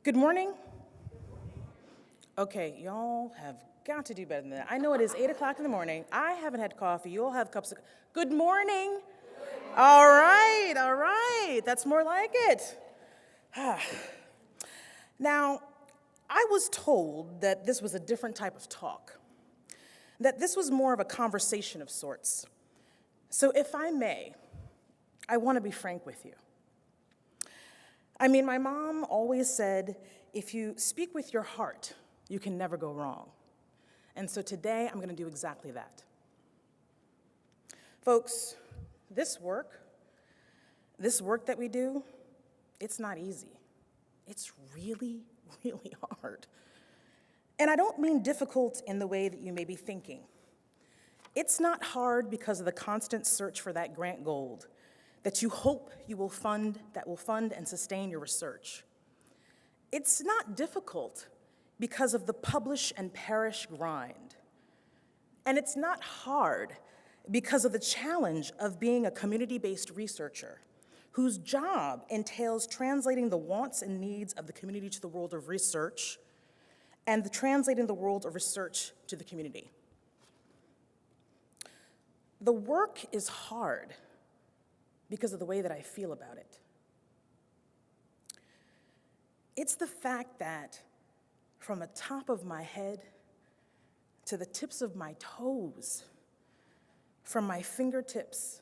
Good morning. Okay, y'all have got to do better than that. I know it is 8 o'clock in the morning. I haven't had coffee. You all have cups of. Good morning. All right. That's more like it. Now, I was told that this was a different type of talk, that this was more of a conversation of sorts. So if I may, I want to be frank with you. I mean, my mom always said, if you speak with your heart, you can never go wrong. And so today, I'm going to do exactly that. Folks, this work that we do, it's not easy. It's really, really hard. And I don't mean difficult in the way that you may be thinking. It's not hard because of the constant search for that grant gold that you hope you will fund, that will fund and sustain your research. It's not difficult because of the publish and perish grind. And it's not hard because of the challenge of being a community-based researcher whose job entails translating the wants and needs of the community to the world of research and translating the world of research to the community. The work is hard because of the way that I feel about it. It's the fact that from the top of my head to the tips of my toes, from my fingertips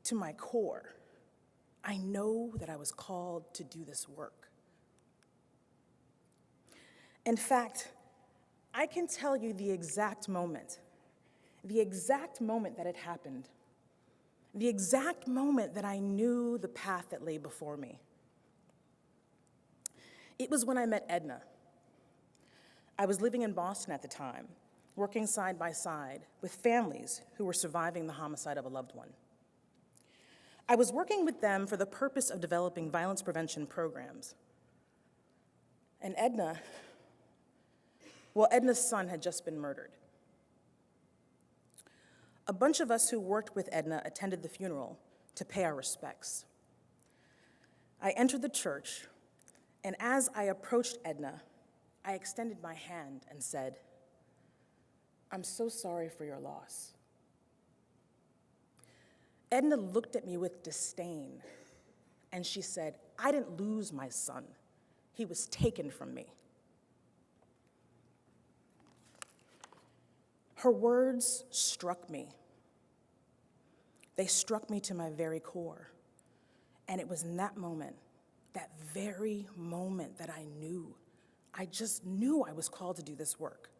to my core, I know that I was called to do this work. In fact, I can tell you the exact moment that it happened, the exact moment that I knew the path that lay before me. It was when I met Edna. I was living in Boston at the time, working side by side with families who were surviving the homicide of a loved one. I was working with them for the purpose of developing violence prevention programs. And Edna's son had just been murdered. A bunch of us who worked with Edna attended the funeral to pay our respects. I entered the church, and as I approached Edna, I extended my hand and said, "I'm so sorry for your loss." Edna looked at me with disdain, and she said, "I didn't lose my son. He was taken from me." Her words struck me. They struck me to my very core. And it was in that moment, that very moment, that I just knew I was called to do this work.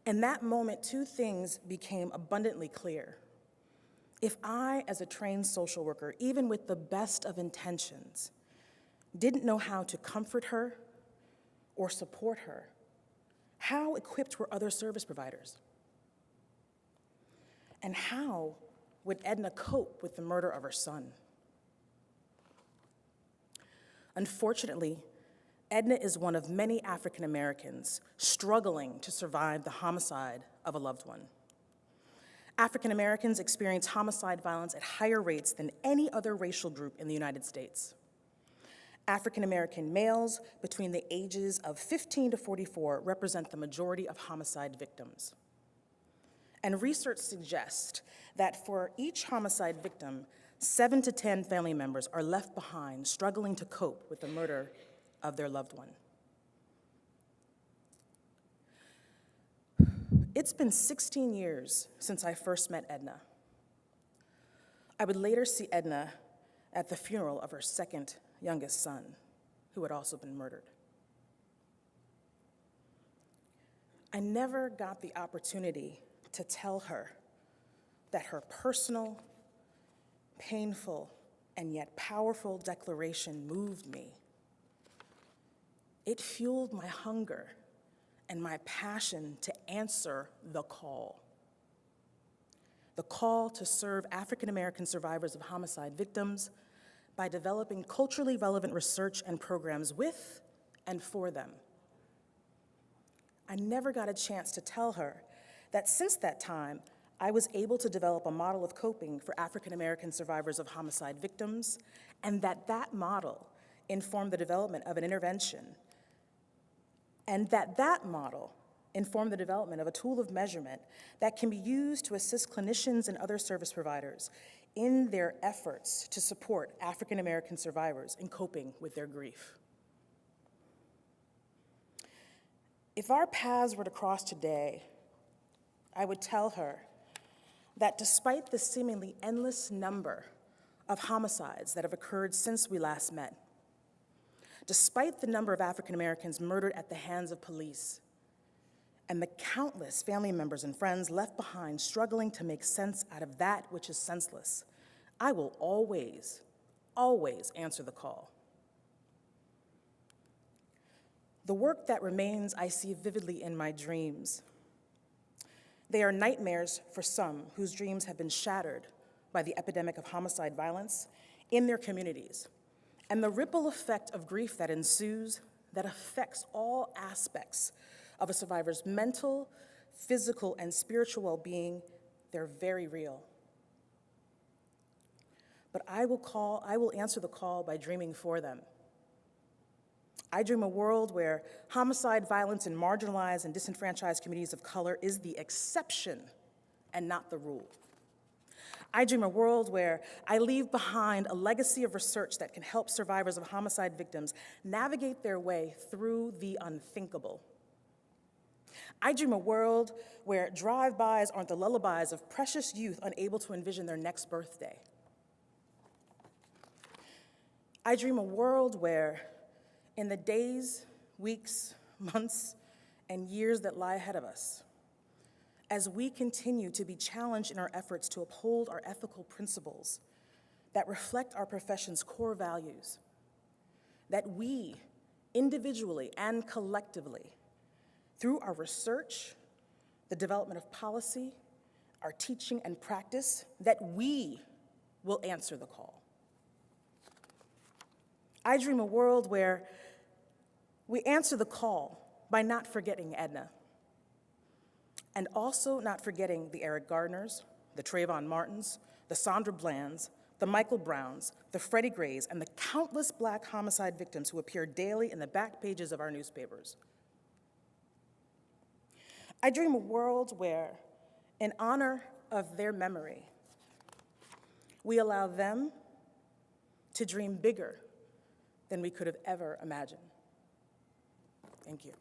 In that moment, two things became abundantly clear. If I, as a trained social worker, even with the best of intentions, didn't know how to comfort her or support her, how equipped were other service providers? And how would Edna cope with the murder of her son? Unfortunately, Edna is one of many African Americans struggling to survive the homicide of a loved one. African Americans experience homicide violence at higher rates than any other racial group in the United States. African American males between the ages of 15 to 44 represent the majority of homicide victims. And research suggests that for each homicide victim, 7 to 10 family members are left behind struggling to cope with the murder of their loved one. It's been 16 years since I first met Edna. I would later see Edna at the funeral of her second youngest son, who had also been murdered. I never got the opportunity to tell her that her personal, painful, and yet powerful declaration moved me. It fueled my hunger and my passion to answer the call to serve African American survivors of homicide victims by developing culturally relevant research and programs with and for them. I never got a chance to tell her that since that time, I was able to develop a model of coping for African American survivors of homicide victims, and that model inform the development of an intervention, and that model inform the development of a tool of measurement that can be used to assist clinicians and other service providers in their efforts to support African American survivors in coping with their grief. If our paths were to cross today, I would tell her that despite the seemingly endless number of homicides that have occurred since we last met, despite the number of African Americans murdered at the hands of police, and the countless family members and friends left behind struggling to make sense out of that which is senseless, I will always, always answer the call. The work that remains I see vividly in my dreams. They are nightmares for some whose dreams have been shattered by the epidemic of homicide violence in their communities, and the ripple effect of grief that ensues that affects all aspects of a survivor's mental, physical, and spiritual well-being. They're very real. But I will answer the call by dreaming for them. I dream a world where homicide, violence, in marginalized and disenfranchised communities of color is the exception and not the rule. I dream a world where I leave behind a legacy of research that can help survivors of homicide victims navigate their way through the unthinkable. I dream a world where drive-bys aren't the lullabies of precious youth unable to envision their next birthday. I dream a world where, in the days, weeks, months, and years that lie ahead of us, as we continue to be challenged in our efforts to uphold our ethical principles that reflect our profession's core values, that we, individually and collectively, through our research, the development of policy, our teaching and practice, that we will answer the call. I dream a world where we answer the call by not forgetting Edna, and also not forgetting the Eric Gardners, the Trayvon Martins, the Sandra Blands, the Michael Browns, the Freddie Grays, and the countless Black homicide victims who appear daily in the back pages of our newspapers. I dream a world where, in honor of their memory, we allow them to dream bigger than we could have ever imagined. Thank you.